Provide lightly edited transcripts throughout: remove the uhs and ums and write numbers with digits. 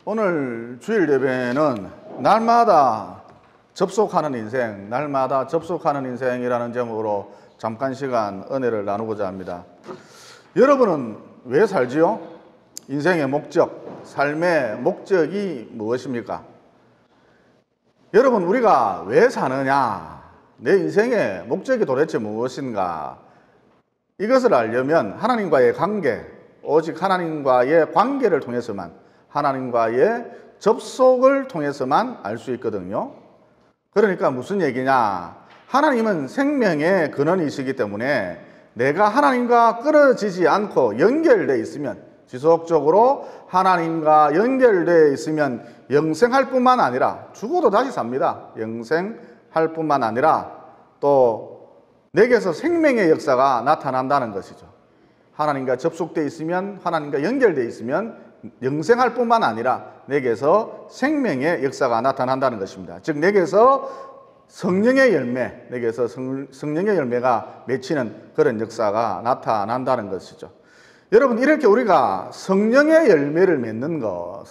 오늘 주일 예배는 날마다 접속하는 인생, 날마다 접속하는 인생이라는 제목으로 잠깐 시간 은혜를 나누고자 합니다. 여러분은 왜 살지요? 인생의 목적, 삶의 목적이 무엇입니까? 여러분, 우리가 왜 사느냐? 내 인생의 목적이 도대체 무엇인가? 이것을 알려면 하나님과의 관계, 오직 하나님과의 관계를 통해서만, 하나님과의 접속을 통해서만 알 수 있거든요. 그러니까 무슨 얘기냐? 하나님은 생명의 근원이시기 때문에 내가 하나님과 끊어지지 않고 연결되어 있으면, 지속적으로 하나님과 연결되어 있으면 영생할 뿐만 아니라 죽어도 다시 삽니다. 영생할 뿐만 아니라 또 내게서 생명의 역사가 나타난다는 것이죠. 하나님과 접속되어 있으면, 하나님과 연결되어 있으면 영생할 뿐만 아니라 내게서 생명의 역사가 나타난다는 것입니다. 즉 내게서 성령의 열매, 내게서 성령의 열매가 맺히는 그런 역사가 나타난다는 것이죠. 여러분, 이렇게 우리가 성령의 열매를 맺는 것,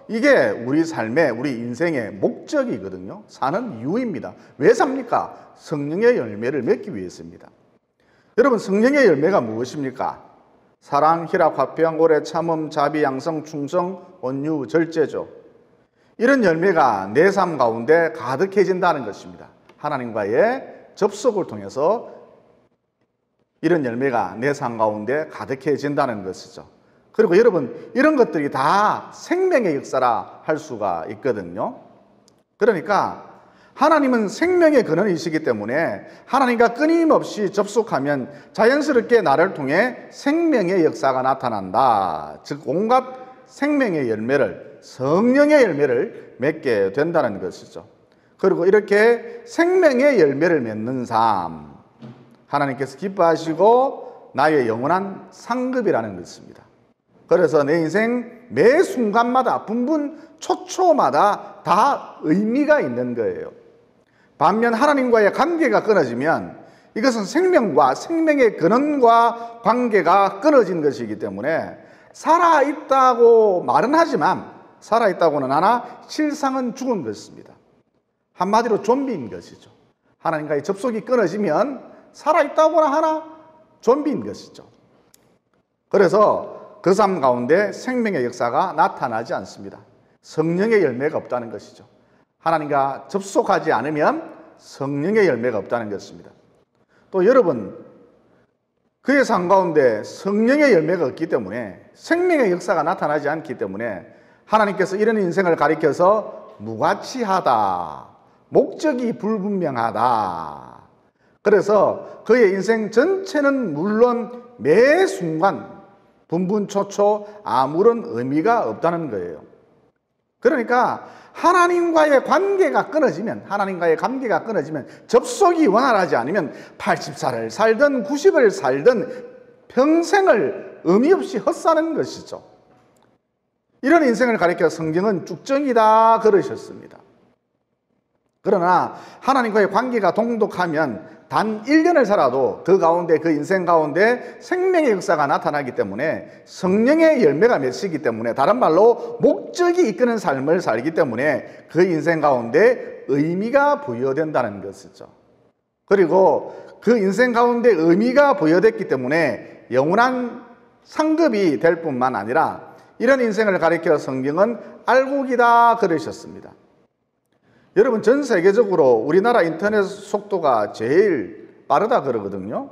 이게 우리 삶의, 우리 인생의 목적이거든요. 사는 이유입니다. 왜 삽니까? 성령의 열매를 맺기 위해서입니다. 여러분, 성령의 열매가 무엇입니까? 사랑, 희락, 화평, 오래 참음, 자비, 양성, 충성, 온유, 절제죠. 이런 열매가 내 삶 가운데 가득해진다는 것입니다. 하나님과의 접속을 통해서 이런 열매가 내 삶 가운데 가득해진다는 것이죠. 그리고 여러분, 이런 것들이 다 생명의 역사라 할 수가 있거든요. 그러니까 하나님은 생명의 근원이시기 때문에 하나님과 끊임없이 접속하면 자연스럽게 나를 통해 생명의 역사가 나타난다. 즉 온갖 생명의 열매를, 성령의 열매를 맺게 된다는 것이죠. 그리고 이렇게 생명의 열매를 맺는 삶, 하나님께서 기뻐하시고 나의 영원한 상급이라는 것입니다. 그래서 내 인생 매 순간마다, 분분 초초마다 다 의미가 있는 거예요. 반면 하나님과의 관계가 끊어지면 이것은 생명과, 생명의 근원과 관계가 끊어진 것이기 때문에 살아있다고 말은 하지만, 살아있다고는 하나 실상은 죽은 것입니다. 한마디로 좀비인 것이죠. 하나님과의 접속이 끊어지면 살아있다고나 하나 좀비인 것이죠. 그래서 그 삶 가운데 생명의 역사가 나타나지 않습니다. 성령의 열매가 없다는 것이죠. 하나님과 접속하지 않으면 성령의 열매가 없다는 것입니다. 또 여러분, 그의 삶 가운데 성령의 열매가 없기 때문에, 생명의 역사가 나타나지 않기 때문에 하나님께서 이런 인생을 가리켜서 무가치하다, 목적이 불분명하다. 그래서 그의 인생 전체는 물론 매 순간 분분초초 아무런 의미가 없다는 거예요. 그러니까 하나님과의 관계가 끊어지면, 접속이 원활하지 않으면 80살을 살든 90을 살든 평생을 의미 없이 헛사는 것이죠. 이런 인생을 가리켜 성경은 쭉정이다 그러셨습니다. 그러나 하나님과의 관계가 동독하면 단 1년을 살아도 그 가운데, 그 인생 가운데 생명의 역사가 나타나기 때문에, 성령의 열매가 맺히기 때문에, 다른 말로 목적이 이끄는 삶을 살기 때문에 그 인생 가운데 의미가 부여된다는 것이죠. 그리고 그 인생 가운데 의미가 부여됐기 때문에 영원한 상급이 될 뿐만 아니라 이런 인생을 가리켜 성경은 알곡이다 그러셨습니다. 여러분, 전 세계적으로 우리나라 인터넷 속도가 제일 빠르다 그러거든요.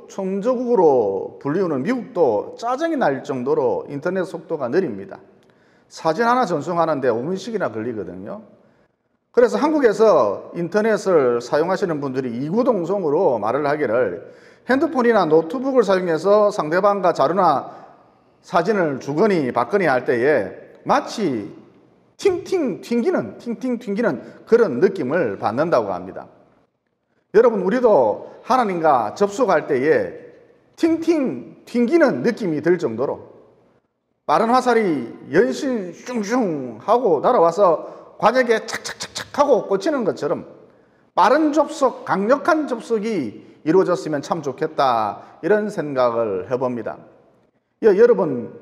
천조국으로 불리우는 미국도 짜증이 날 정도로 인터넷 속도가 느립니다. 사진 하나 전송하는데 5분씩이나 걸리거든요. 그래서 한국에서 인터넷을 사용하시는 분들이 이구동성으로 말을 하기를, 핸드폰이나 노트북을 사용해서 상대방과 자료나 사진을 주거니 받거니 할 때에 마치 팅팅 튕기는 그런 느낌을 받는다고 합니다. 여러분, 우리도 하나님과 접속할 때에 팅팅 튕기는 느낌이 들 정도로 빠른 화살이 연신 슝슝 하고 날아와서 관역에 착착착착 하고 꽂히는 것처럼 빠른 접속, 강력한 접속이 이루어졌으면 참 좋겠다, 이런 생각을 해봅니다. 여러분,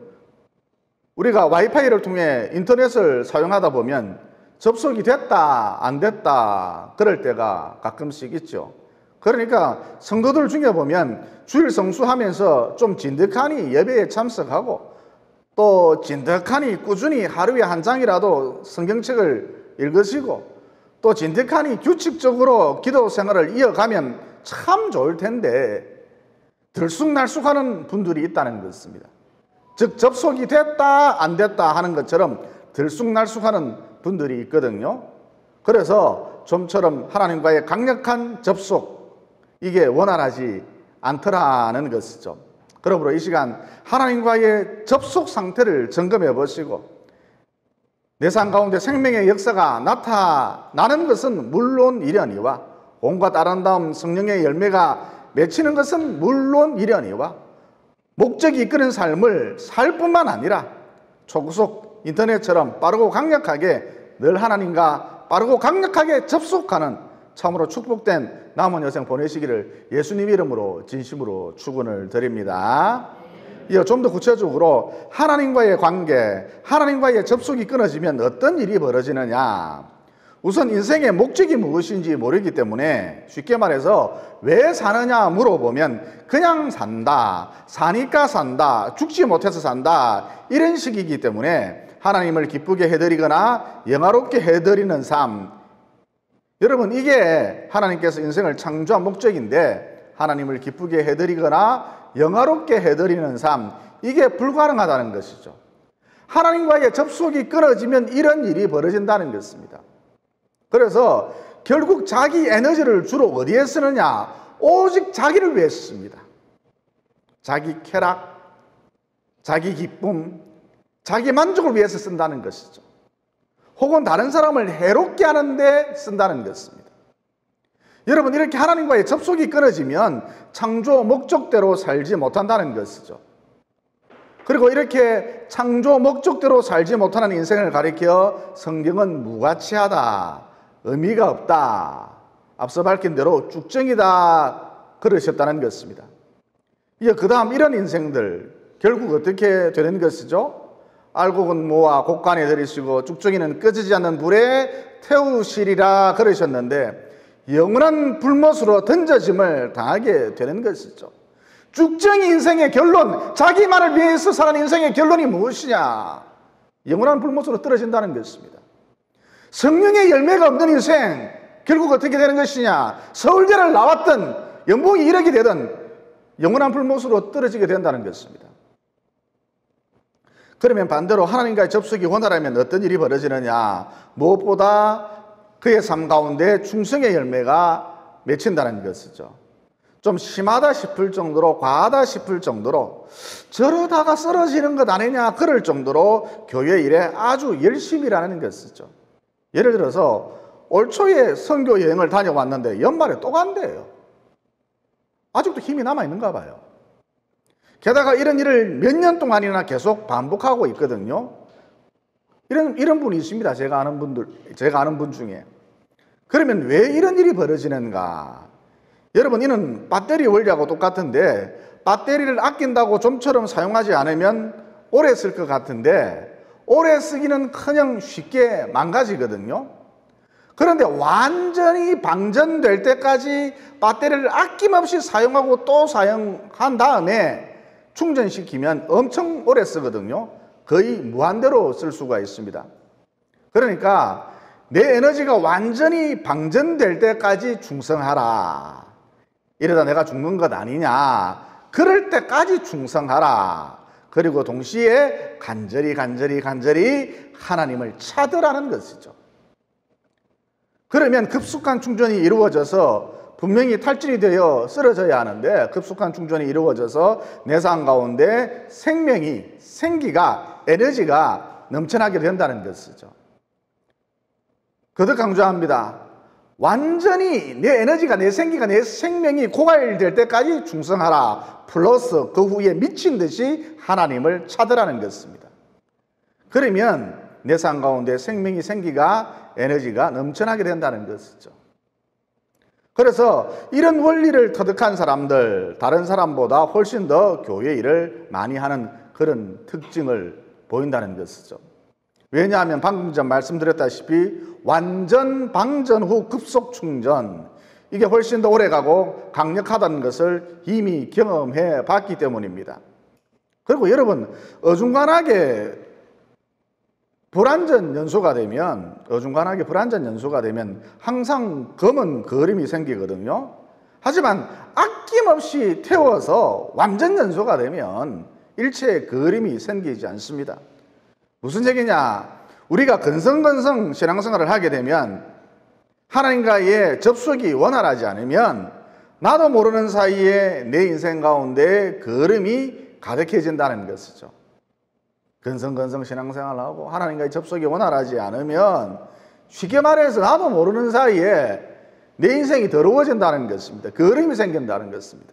우리가 와이파이를 통해 인터넷을 사용하다 보면 접속이 됐다, 안 됐다, 그럴 때가 가끔씩 있죠. 그러니까 성도들 중에 보면 주일 성수하면서 좀 진득하니 예배에 참석하고 또 진득하니 꾸준히 하루에 한 장이라도 성경책을 읽으시고 또 진득하니 규칙적으로 기도 생활을 이어가면 참 좋을 텐데 들쑥날쑥하는 분들이 있다는 것입니다. 즉 접속이 됐다 안 됐다 하는 것처럼 들쑥날쑥하는 분들이 있거든요. 그래서 좀처럼 하나님과의 강력한 접속, 이게 원활하지 않더라는 것이죠. 그러므로 이 시간 하나님과의 접속 상태를 점검해 보시고 내 삶 가운데 생명의 역사가 나타나는 것은 물론 이려니와 온갖 아름다움 성령의 열매가 맺히는 것은 물론 이려니와 목적이 이끄는 삶을 살 뿐만 아니라 초고속 인터넷처럼 빠르고 강력하게 늘 하나님과 빠르고 강력하게 접속하는 참으로 축복된 남은 여생 보내시기를 예수님 이름으로 진심으로 축원을 드립니다. 이어 좀 더 구체적으로 하나님과의 관계, 하나님과의 접속이 끊어지면 어떤 일이 벌어지느냐. 우선 인생의 목적이 무엇인지 모르기 때문에 쉽게 말해서 왜 사느냐 물어보면 그냥 산다, 사니까 산다, 죽지 못해서 산다, 이런 식이기 때문에 하나님을 기쁘게 해드리거나 영화롭게 해드리는 삶, 여러분 이게 하나님께서 인생을 창조한 목적인데 하나님을 기쁘게 해드리거나 영화롭게 해드리는 삶, 이게 불가능하다는 것이죠. 하나님과의 접속이 끊어지면 이런 일이 벌어진다는 것입니다. 그래서 결국 자기 에너지를 주로 어디에 쓰느냐? 오직 자기를 위해 씁니다. 자기 쾌락, 자기 기쁨, 자기 만족을 위해서 쓴다는 것이죠. 혹은 다른 사람을 해롭게 하는데 쓴다는 것입니다. 여러분 이렇게 하나님과의 접속이 끊어지면 창조 목적대로 살지 못한다는 것이죠. 그리고 이렇게 창조 목적대로 살지 못하는 인생을 가리켜 성경은 무가치하다, 의미가 없다, 앞서 밝힌 대로 쭉정이다 그러셨다는 것입니다. 이제 그 다음 이런 인생들 결국 어떻게 되는 것이죠? 알곡은 모아 곡간에 들이시고 쭉정이는 꺼지지 않는 불에 태우시리라 그러셨는데 영원한 불못으로 던져짐을 당하게 되는 것이죠. 쭉정이 인생의 결론, 자기만을 위해서 사는 인생의 결론이 무엇이냐? 영원한 불못으로 떨어진다는 것입니다. 성령의 열매가 없는 인생, 결국 어떻게 되는 것이냐? 서울대를 나왔든 연봉이 1억이 되든 영원한 불못으로 떨어지게 된다는 것입니다. 그러면 반대로 하나님과의 접속이 원활하면 어떤 일이 벌어지느냐? 무엇보다 그의 삶 가운데 충성의 열매가 맺힌다는 것이죠. 좀 심하다 싶을 정도로, 과하다 싶을 정도로, 저러다가 쓰러지는 것 아니냐 그럴 정도로 교회 일에 아주 열심히 일하는 것이죠. 예를 들어서 올 초에 선교 여행을 다녀왔는데 연말에 또 간대요. 아직도 힘이 남아있는가 봐요. 게다가 이런 일을 몇 년 동안이나 계속 반복하고 있거든요. 이런 분이 있습니다. 제가 아는 분 중에. 그러면 왜 이런 일이 벌어지는가? 여러분, 이는 배터리 원리하고 똑같은데 배터리를 아낀다고 좀처럼 사용하지 않으면 오래 쓸 것 같은데 오래 쓰기는커녕 쉽게 망가지거든요. 그런데 완전히 방전될 때까지 배터리를 아낌없이 사용하고 또 사용한 다음에 충전시키면 엄청 오래 쓰거든요. 거의 무한대로 쓸 수가 있습니다. 그러니까 내 에너지가 완전히 방전될 때까지 충성하라. 이러다 내가 죽는 것 아니냐. 그럴 때까지 충성하라. 그리고 동시에 간절히 하나님을 찾으라는 것이죠. 그러면 급속한 충전이 이루어져서 분명히 탈진이 되어 쓰러져야 하는데 급속한 충전이 이루어져서 내 삶 가운데 생기가, 에너지가 넘쳐나게 된다는 것이죠. 거듭 강조합니다. 완전히 내 에너지가, 내 생기가, 내 생명이 고갈될 때까지 충성하라. 플러스 그 후에 미친 듯이 하나님을 찾으라는 것입니다. 그러면 내 삶 가운데 생명이, 생기가, 에너지가 넘쳐나게 된다는 것이죠. 그래서 이런 원리를 터득한 사람들, 다른 사람보다 훨씬 더 교회 일을 많이 하는 그런 특징을 보인다는 것이죠. 왜냐하면 방금 전 말씀드렸다시피 완전 방전 후 급속 충전, 이게 훨씬 더 오래가고 강력하다는 것을 이미 경험해 봤기 때문입니다. 그리고 여러분, 어중간하게 불완전 연소가 되면 항상 검은 그림이 생기거든요. 하지만 아낌없이 태워서 완전 연소가 되면 일체의 그림이 생기지 않습니다. 무슨 얘기냐? 우리가 건성건성 신앙생활을 하게 되면 하나님과의 접속이 원활하지 않으면 나도 모르는 사이에 내 인생 가운데 그림이 가득해진다는 것이죠. 건성건성 신앙생활을 하고 하나님과의 접속이 원활하지 않으면 쉽게 말해서 나도 모르는 사이에 내 인생이 더러워진다는 것입니다. 그림이 생긴다는 것입니다.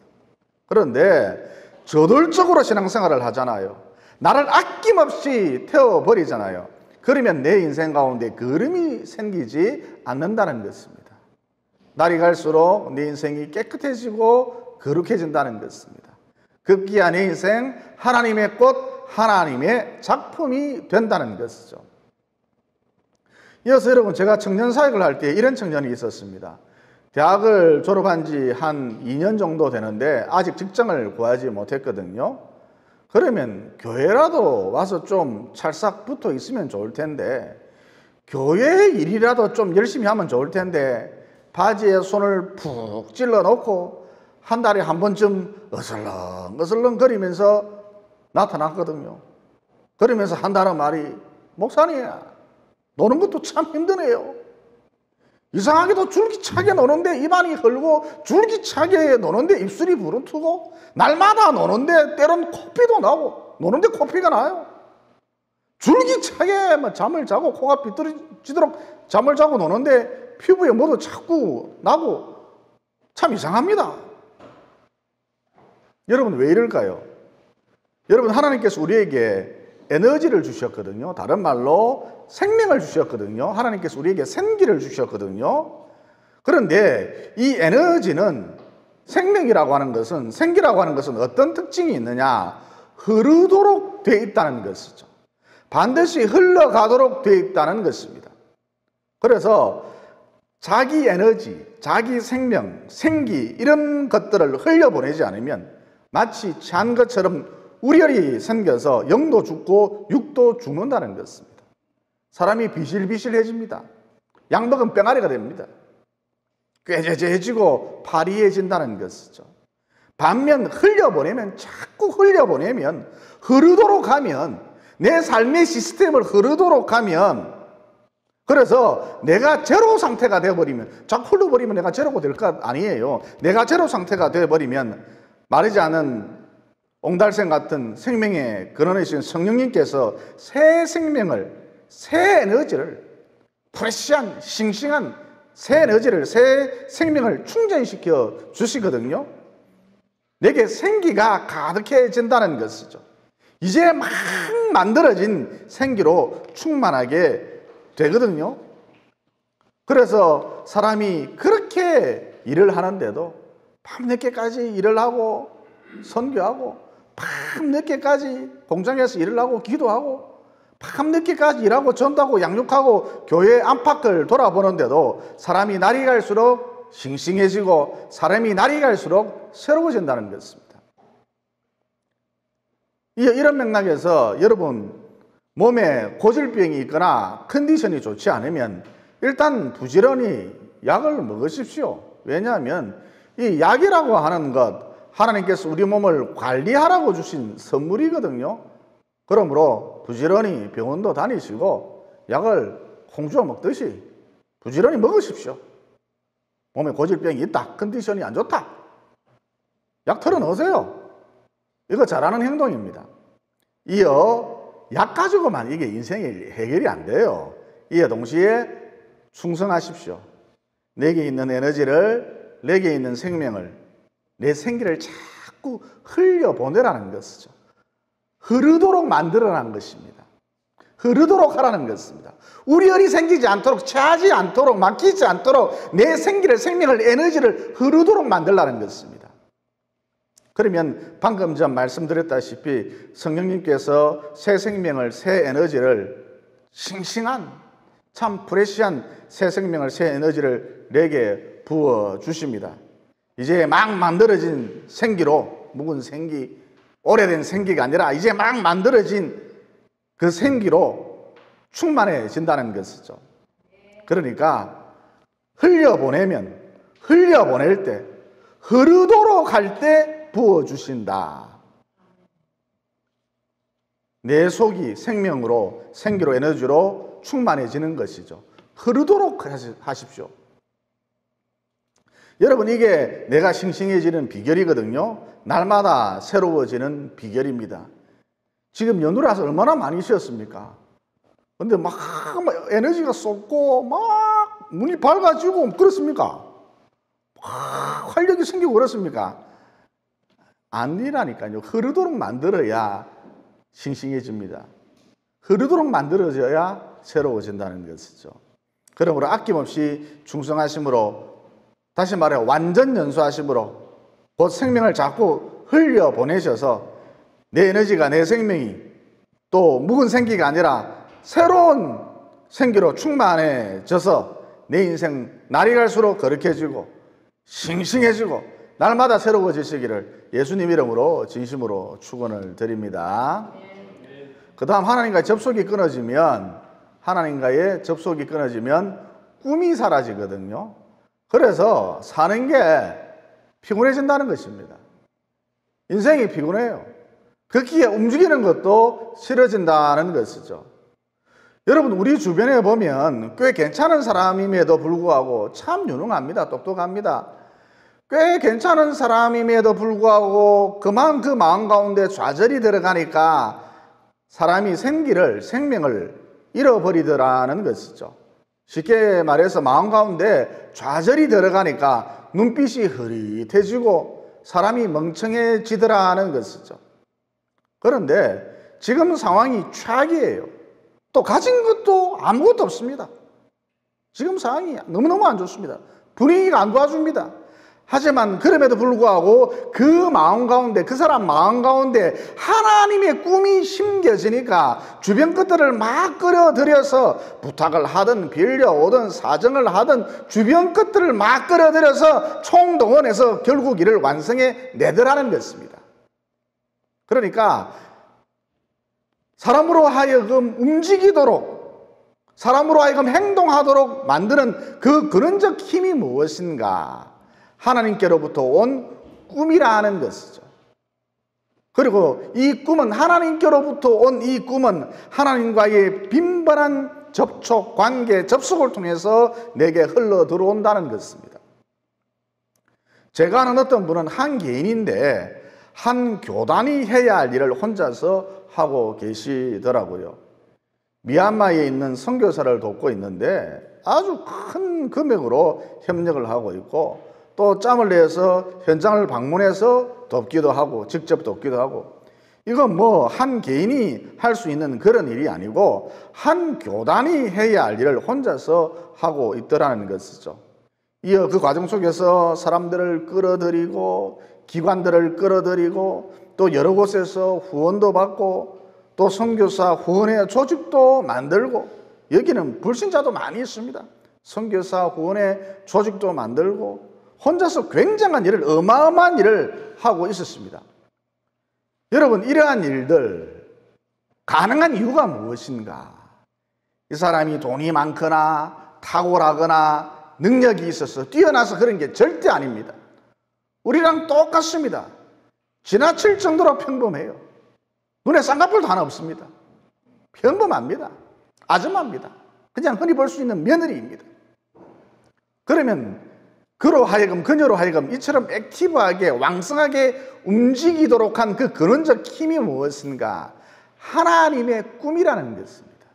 그런데 저돌적으로 신앙생활을 하잖아요. 나를 아낌없이 태워버리잖아요. 그러면 내 인생 가운데 그림이 생기지 않는다는 것입니다. 날이 갈수록 내 인생이 깨끗해지고 거룩해진다는 것입니다. 급기야 내 인생 하나님의 꽃, 하나님의 작품이 된다는 것이죠. 이어서 여러분, 제가 청년 사역을 할 때 이런 청년이 있었습니다. 대학을 졸업한 지 한 2년 정도 되는데 아직 직장을 구하지 못했거든요. 그러면 교회라도 와서 좀 찰싹 붙어 있으면 좋을 텐데, 교회 일이라도 좀 열심히 하면 좋을 텐데, 바지에 손을 푹 찔러 놓고 한 달에 한 번쯤 어슬렁 거리면서 나타났거든요. 그러면서 한다는 말이, 목사님, 노는 것도 참 힘드네요. 이상하게도 줄기차게 노는데 입안이 흘고, 줄기차게 노는데 입술이 부르트고, 날마다 노는데 때론 코피도 나고, 노는데 코피가 나요. 줄기차게 잠을 자고 코가 삐뚤어지도록 잠을 자고 노는데 피부에 뭐도 자꾸 나고, 참 이상합니다. 여러분, 왜 이럴까요? 여러분, 하나님께서 우리에게 에너지를 주셨거든요. 다른 말로 생명을 주셨거든요. 하나님께서 우리에게 생기를 주셨거든요. 그런데 이 에너지는, 생명이라고 하는 것은, 생기라고 하는 것은 어떤 특징이 있느냐? 흐르도록 되어 있다는 것이죠. 반드시 흘러가도록 되어 있다는 것입니다. 그래서 자기 에너지, 자기 생명, 생기, 이런 것들을 흘려보내지 않으면 마치 잔 것처럼 우열이 생겨서 영도 죽고 육도 죽는다는 것입니다. 사람이 비실비실해집니다. 양복은 뺑아리가 됩니다. 꾀죄죄해지고 파리해진다는 것이죠. 반면 흘려보내면, 자꾸 흘려보내면, 흐르도록 하면, 내 삶의 시스템을 흐르도록 하면, 그래서 내가 제로 상태가 되어버리면, 자꾸 흘러버리면 내가 제로가 될 것 아니에요. 내가 제로 상태가 되어버리면 마르지 않은 옹달샘 같은 생명의 근원이신 성령님께서 새 생명을, 새 에너지를, 프레시한, 싱싱한 새 에너지를, 새 생명을 충전시켜 주시거든요. 내게 생기가 가득해진다는 것이죠. 이제 막 만들어진 생기로 충만하게 되거든요. 그래서 사람이 그렇게 일을 하는데도 밤늦게까지 일을 하고 선교하고, 밤늦게까지 공장에서 일을 하고 기도하고, 밤늦게까지 일하고 전도하고 양육하고 교회 안팎을 돌아보는데도 사람이 날이 갈수록 싱싱해지고, 사람이 날이 갈수록 새로워진다는 것입니다. 이런 맥락에서 여러분, 몸에 고질병이 있거나 컨디션이 좋지 않으면 일단 부지런히 약을 먹으십시오. 왜냐하면 이 약이라고 하는 것, 하나님께서 우리 몸을 관리하라고 주신 선물이거든요. 그러므로 부지런히 병원도 다니시고 약을 콩주어 먹듯이 부지런히 먹으십시오. 몸에 고질병이 있다, 컨디션이 안 좋다, 약 털어넣으세요. 이거 잘하는 행동입니다. 이어 약 가지고만 이게 인생이 해결이 안 돼요. 이에 동시에 충성하십시오. 내게 있는 에너지를, 내게 있는 생명을, 내 생기를 자꾸 흘려보내라는 것이죠. 흐르도록 만들어라는 것입니다. 흐르도록 하라는 것입니다. 우리열이 생기지 않도록, 차지 않도록, 막히지 않도록 내 생기를, 생명을, 에너지를 흐르도록 만들라는 것입니다. 그러면 방금 전 말씀드렸다시피 성령님께서 새 생명을, 새 에너지를, 싱싱한 참 프레시한 새 생명을, 새 에너지를 내게 부어주십니다. 이제 막 만들어진 생기로, 묵은 생기, 오래된 생기가 아니라 이제 막 만들어진 그 생기로 충만해진다는 것이죠. 그러니까 흘려보낼 때, 흐르도록 할 때 부어주신다. 내 속이 생명으로, 생기로, 에너지로 충만해지는 것이죠. 흐르도록 하십시오. 여러분, 이게 내가 싱싱해지는 비결이거든요. 날마다 새로워지는 비결입니다. 지금 연휴라서 얼마나 많이 쉬었습니까? 근데 막 에너지가 쏟고 막 눈이 밝아지고 그렇습니까? 막 활력이 생기고 그렇습니까? 아니라니까요. 흐르도록 만들어야 싱싱해집니다. 흐르도록 만들어져야 새로워진다는 것이죠. 그러므로 아낌없이 충성하심으로, 다시 말해 완전 연수하심으로 곧 생명을 자꾸 흘려보내셔서 내 에너지가, 내 생명이 또 묵은 생기가 아니라 새로운 생기로 충만해져서 내 인생 날이 갈수록 거룩해지고 싱싱해지고 날마다 새로워지시기를 예수님 이름으로 진심으로 축원을 드립니다. 그 다음 하나님과의 접속이 끊어지면 꿈이 사라지거든요. 그래서 사는 게 피곤해진다는 것입니다. 인생이 피곤해요. 그기에 움직이는 것도 싫어진다는 것이죠. 여러분, 우리 주변에 보면 꽤 괜찮은 사람임에도 불구하고 참 유능합니다. 똑똑합니다. 꽤 괜찮은 사람임에도 불구하고 그만 그 마음 가운데 좌절이 들어가니까 사람이 생명을 잃어버리더라는 것이죠. 쉽게 말해서 마음 가운데 좌절이 들어가니까 눈빛이 흐릿해지고 사람이 멍청해지더라는 것이죠. 그런데 지금 상황이 최악이에요. 또 가진 것도 아무것도 없습니다. 지금 상황이 너무너무 안 좋습니다. 분위기가 안 도와줍니다. 하지만 그럼에도 불구하고 그 마음 가운데, 그 사람 마음 가운데 하나님의 꿈이 심겨지니까 주변 것들을 막 끌어들여서 부탁을 하든 빌려오든 사정을 하든 주변 것들을 막 끌어들여서 총동원해서 결국 이를 완성해 내더라는 것입니다. 그러니까 사람으로 하여금 움직이도록, 사람으로 하여금 행동하도록 만드는 그 근원적 힘이 무엇인가? 하나님께로부터 온 꿈이라는 것이죠. 그리고 이 꿈은, 하나님께로부터 온 이 꿈은 하나님과의 빈번한 접촉, 관계, 접속을 통해서 내게 흘러 들어온다는 것입니다. 제가 아는 어떤 분은 한 개인인데 한 교단이 해야 할 일을 혼자서 하고 계시더라고요. 미얀마에 있는 선교사를 돕고 있는데 아주 큰 금액으로 협력을 하고 있고, 또 짬을 내서 현장을 방문해서 돕기도 하고 직접 돕기도 하고, 이건 뭐 한 개인이 할 수 있는 그런 일이 아니고 한 교단이 해야 할 일을 혼자서 하고 있더라는 것이죠. 이어 그 과정 속에서 사람들을 끌어들이고 기관들을 끌어들이고 또 여러 곳에서 후원도 받고 또 선교사 후원의 조직도 만들고, 여기는 불신자도 많이 있습니다. 선교사 후원의 조직도 만들고 혼자서 굉장한 일을, 어마어마한 일을 하고 있었습니다. 여러분, 이러한 일들 가능한 이유가 무엇인가? 이 사람이 돈이 많거나 탁월하거나 능력이 있어서 뛰어나서 그런 게 절대 아닙니다. 우리랑 똑같습니다. 지나칠 정도로 평범해요. 눈에 쌍꺼풀도 하나 없습니다. 평범합니다. 아줌마입니다. 그냥 흔히 볼 수 있는 며느리입니다. 그러면 그로 하여금, 그녀로 하여금 이처럼 액티브하게 왕성하게 움직이도록 한 그 근원적 힘이 무엇인가? 하나님의 꿈이라는 것입니다.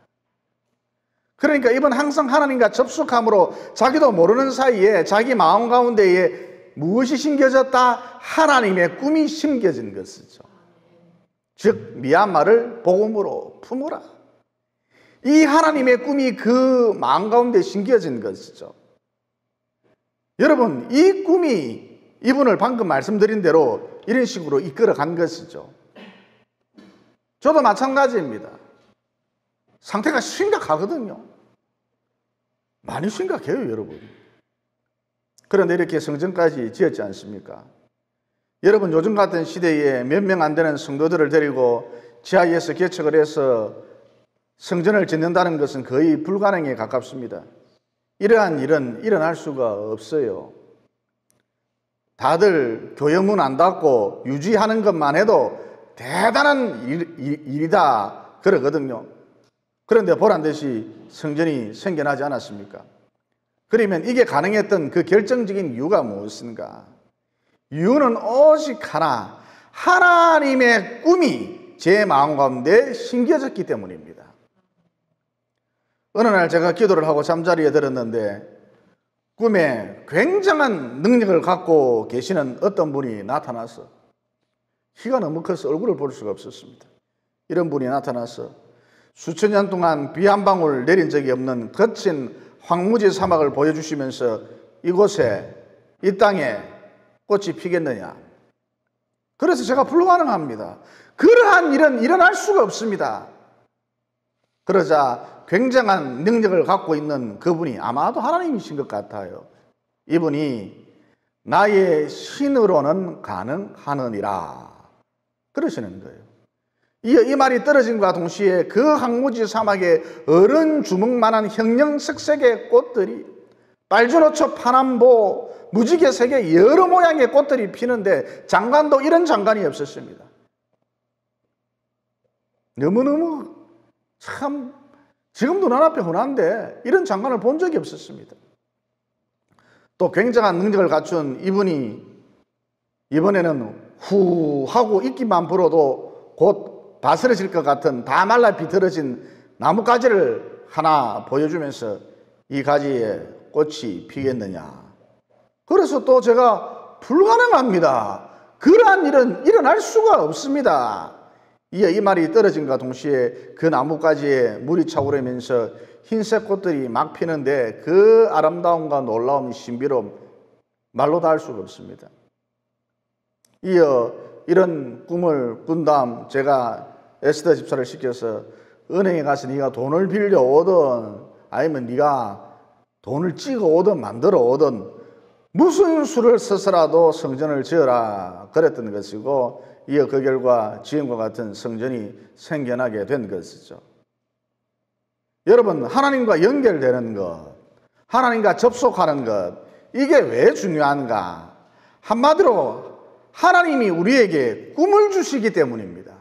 그러니까 이번 항상 하나님과 접속함으로 자기도 모르는 사이에 자기 마음 가운데에 무엇이 심겨졌다? 하나님의 꿈이 심겨진 것이죠. 즉 미얀마를 복음으로 품으라. 이 하나님의 꿈이 그 마음 가운데 심겨진 것이죠. 여러분, 이 꿈이 이분을 방금 말씀드린 대로 이런 식으로 이끌어 간 것이죠. 저도 마찬가지입니다. 상태가 심각하거든요. 많이 심각해요, 여러분. 그런데 이렇게 성전까지 지었지 않습니까? 여러분, 요즘 같은 시대에 몇 명 안 되는 성도들을 데리고 지하에서 개척을 해서 성전을 짓는다는 것은 거의 불가능에 가깝습니다. 이러한 일은 일어날 수가 없어요. 다들 교회문 안 닫고 유지하는 것만 해도 대단한 일이다 그러거든요. 그런데 보란듯이 성전이 생겨나지 않았습니까? 그러면 이게 가능했던 그 결정적인 이유가 무엇인가? 이유는 오직 하나, 하나님의 꿈이 제 마음 가운데 심겨졌기 때문입니다. 어느 날 제가 기도를 하고 잠자리에 들었는데 꿈에 굉장한 능력을 갖고 계시는 어떤 분이 나타나서, 키가 너무 커서 얼굴을 볼 수가 없었습니다. 이런 분이 나타나서 수천 년 동안 비 한 방울 내린 적이 없는 거친 황무지 사막을 보여주시면서 이곳에, 이 땅에 꽃이 피겠느냐. 그래서 제가 불가능합니다. 그러한 일은 일어날 수가 없습니다. 그러자 굉장한 능력을 갖고 있는 그분이, 아마도 하나님이신 것 같아요. 이분이 나의 신으로는 가능하느니라 그러시는 거예요. 이 말이 떨어짐과 동시에 그 황무지 사막에 어른 주먹만한 형형색색의 꽃들이, 빨주노초, 파남보, 무지개색의 여러 모양의 꽃들이 피는데 장관도 이런 장관이 없었습니다. 너무너무 참 지금도 눈앞에 흔한데 이런 장관을 본 적이 없었습니다. 또 굉장한 능력을 갖춘 이분이 이번에는 후 하고 입기만 불어도 곧 다스러질 것 같은 다 말라 비틀어진 나뭇가지를 하나 보여주면서 이 가지에 꽃이 피겠느냐. 그래서 또 제가 불가능합니다. 그러한 일은 일어날 수가 없습니다. 이 말이 떨어진과 동시에 그 나뭇가지에 물이 차오르면서 흰색 꽃들이 막 피는데 그 아름다움과 놀라움, 신비로움 말로 다 할 수가 없습니다. 이런 꿈을 꾼 다음 제가 에스더 집사를 시켜서 은행에 가서 네가 돈을 빌려 오든 아니면 네가 돈을 찍어 오든 만들어 오든 무슨 수를 써서라도 성전을 지어라 그랬던 것이고, 그 결과 지금과 같은 성전이 생겨나게 된 것이죠. 여러분, 하나님과 연결되는 것, 하나님과 접속하는 것, 이게 왜 중요한가? 한마디로 하나님이 우리에게 꿈을 주시기 때문입니다.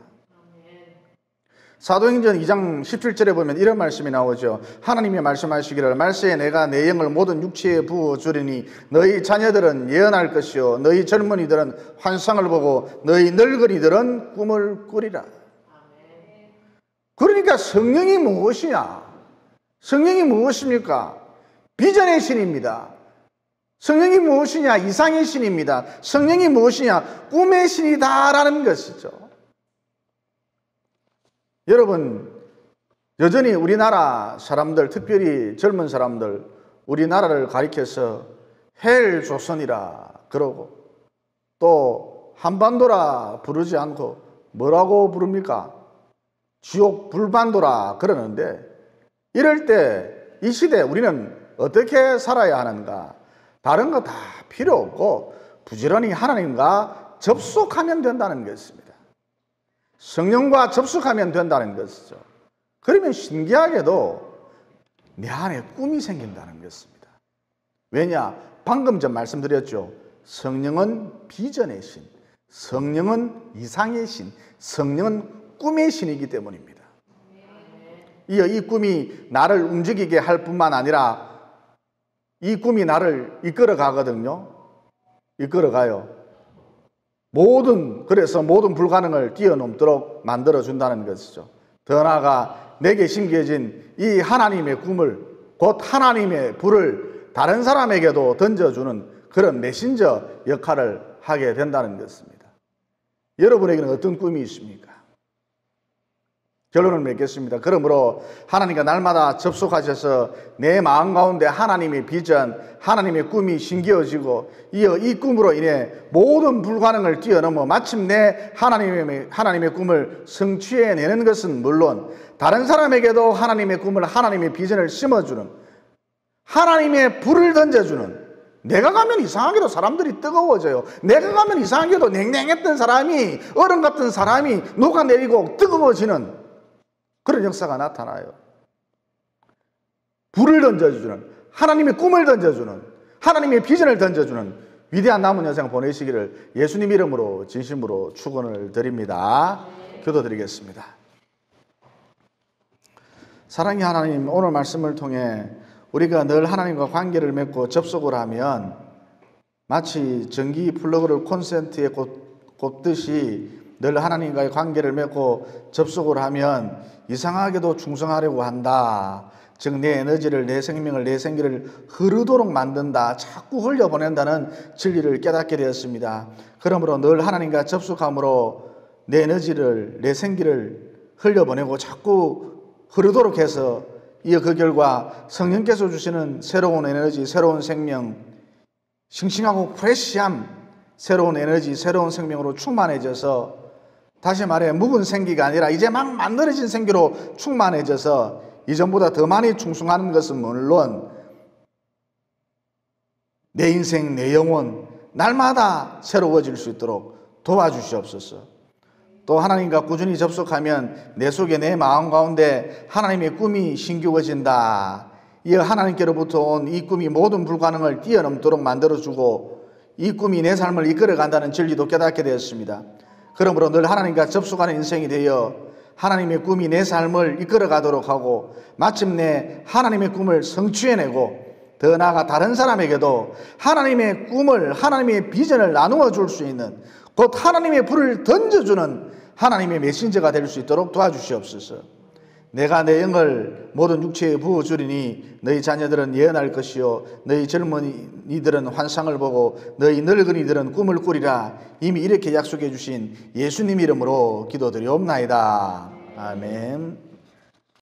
사도행전 2장 17절에 보면 이런 말씀이 나오죠. 하나님이 말씀하시기를 말세에 내가 내 영을 모든 육체에 부어주리니 너희 자녀들은 예언할 것이요 너희 젊은이들은 환상을 보고 너희 늙은이들은 꿈을 꾸리라. 그러니까 성령이 무엇이냐? 성령이 무엇입니까? 비전의 신입니다. 성령이 무엇이냐? 이상의 신입니다. 성령이 무엇이냐? 꿈의 신이다라는 것이죠. 여러분, 여전히 우리나라 사람들, 특별히 젊은 사람들, 우리나라를 가리켜서 헬조선이라 그러고 또 한반도라 부르지 않고 뭐라고 부릅니까? 지옥 불반도라 그러는데, 이럴 때 이 시대에 우리는 어떻게 살아야 하는가? 다른 거 다 필요 없고 부지런히 하나님과 접속하면 된다는 것입니다. 성령과 접속하면 된다는 것이죠. 그러면 신기하게도 내 안에 꿈이 생긴다는 것입니다. 왜냐? 방금 전 말씀드렸죠. 성령은 비전의 신, 성령은 이상의 신, 성령은 꿈의 신이기 때문입니다. 이 꿈이 나를 움직이게 할 뿐만 아니라 이 꿈이 나를 이끌어 가거든요. 이끌어 가요. 그래서 모든 불가능을 뛰어넘도록 만들어준다는 것이죠. 더 나아가 내게 심겨진 이 하나님의 꿈을, 곧 하나님의 불을 다른 사람에게도 던져주는 그런 메신저 역할을 하게 된다는 것입니다. 여러분에게는 어떤 꿈이 있습니까? 결론을 맺겠습니다. 그러므로 하나님과 날마다 접속하셔서 내 마음 가운데 하나님의 비전, 하나님의 꿈이 심겨지고 이 꿈으로 인해 모든 불가능을 뛰어넘어 마침내 하나님의 꿈을 성취해내는 것은 물론 다른 사람에게도 하나님의 꿈을, 하나님의 비전을 심어주는, 하나님의 불을 던져주는, 내가 가면 이상하게도 사람들이 뜨거워져요. 내가 가면 이상하게도 냉랭했던 사람이, 얼음 같은 사람이 녹아내리고 뜨거워지는 그런 역사가 나타나요. 불을 던져주는, 하나님의 꿈을 던져주는, 하나님의 비전을 던져주는 위대한 남은 여생 보내시기를 예수님 이름으로 진심으로 축원을 드립니다. 기도드리겠습니다. 사랑의 하나님, 오늘 말씀을 통해 우리가 늘 하나님과 관계를 맺고 접속을 하면 마치 전기 플러그를 콘센트에 꽂듯이 늘 하나님과의 관계를 맺고 접속을 하면 이상하게도 충성하려고 한다. 즉 내 에너지를, 내 생명을, 내 생기를 흐르도록 만든다. 자꾸 흘려보낸다는 진리를 깨닫게 되었습니다. 그러므로 늘 하나님과 접속함으로 내 에너지를, 내 생기를 흘려보내고 자꾸 흐르도록 해서 이어 그 결과 성령께서 주시는 새로운 에너지, 새로운 생명, 싱싱하고 프레시한 새로운 에너지, 새로운 생명으로 충만해져서, 다시 말해 묵은 생기가 아니라 이제 막 만들어진 생기로 충만해져서 이전보다 더 많이 충성하는 것은 물론 내 인생, 내 영혼 날마다 새로워질 수 있도록 도와주시옵소서. 또 하나님과 꾸준히 접속하면 내 속에, 내 마음 가운데 하나님의 꿈이 심겨진다. 이 하나님께로부터 온 이 꿈이 모든 불가능을 뛰어넘도록 만들어주고 이 꿈이 내 삶을 이끌어간다는 진리도 깨닫게 되었습니다. 그러므로 늘 하나님과 접속하는 인생이 되어 하나님의 꿈이 내 삶을 이끌어가도록 하고 마침내 하나님의 꿈을 성취해내고 더 나아가 다른 사람에게도 하나님의 꿈을, 하나님의 비전을 나누어 줄 수 있는, 곧 하나님의 불을 던져주는 하나님의 메신저가 될 수 있도록 도와주시옵소서. 내가 내 영을 모든 육체에 부어주리니 너희 자녀들은 예언할 것이요 너희 젊은이들은 환상을 보고 너희 늙은이들은 꿈을 꾸리라. 이미 이렇게 약속해 주신 예수님 이름으로 기도드리옵나이다. 아멘.